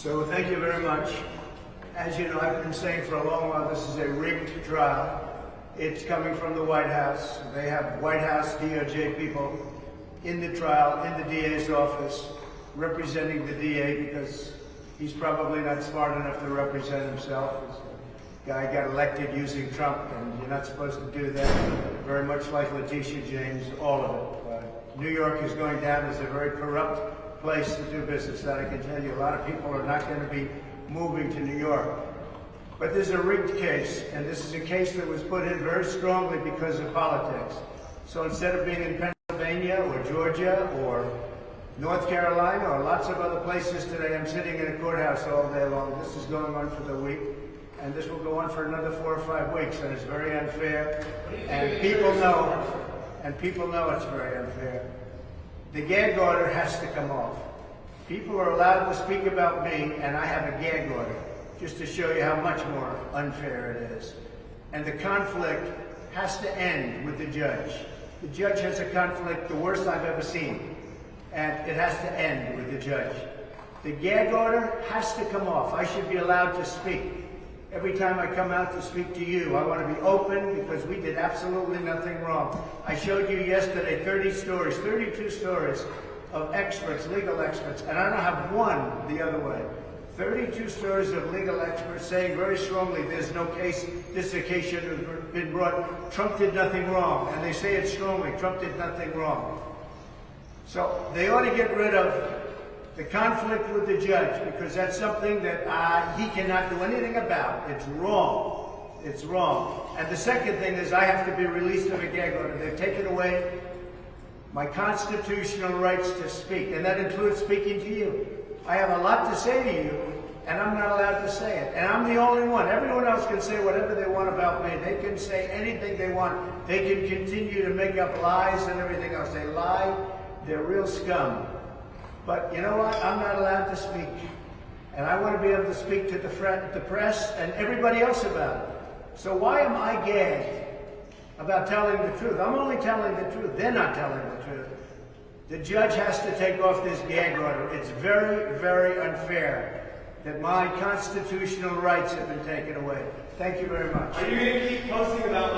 So thank you very much. As you know, I've been saying for a long while this is a rigged trial. It's coming from the White House. They have White House DOJ people in the trial, in the DA's office, representing the DA because he's probably not smart enough to represent himself. The guy got elected using Trump, and you're not supposed to do that. Very much like Letitia James, all of it. New York is going down as a very corrupt place to do business. That I can tell you. A lot of people are not going to be moving to New York. But there's a rigged case, and this is a case that was put in very strongly because of politics. So instead of being in Pennsylvania or Georgia or North Carolina or lots of other places today, I'm sitting in a courthouse all day long. This is going on for the week, and this will go on for another 4 or 5 weeks, and it's very unfair. And people know it's very unfair. The gag order has to come off. People are allowed to speak about me, and I have a gag order, just to show you how much more unfair it is. And the conflict has to end with the judge. The judge has a conflict, the worst I've ever seen, and it has to end with the judge. The gag order has to come off. I should be allowed to speak. Every time I come out to speak to you, I want to be open because we did absolutely nothing wrong. I showed you yesterday 32 stories of experts, legal experts, and I don't have one the other way. 32 stories of legal experts saying very strongly there's no case, this case should have been brought. Trump did nothing wrong, and they say it strongly, Trump did nothing wrong. So they ought to get rid of the conflict with the judge, because that's something that he cannot do anything about. It's wrong. It's wrong. And the second thing is I have to be released of a gag order. They've taken away my constitutional rights to speak, and that includes speaking to you. I have a lot to say to you, and I'm not allowed to say it. And I'm the only one. Everyone else can say whatever they want about me. They can say anything they want. They can continue to make up lies and everything else. They lie. They're real scum. But you know what? I'm not allowed to speak. And I want to be able to speak to the press and everybody else about it. So why am I gagged about telling the truth? I'm only telling the truth. They're not telling the truth. The judge has to take off this gag order. It's very, very unfair that my constitutional rights have been taken away. Thank you very much. Are you going to keep posting about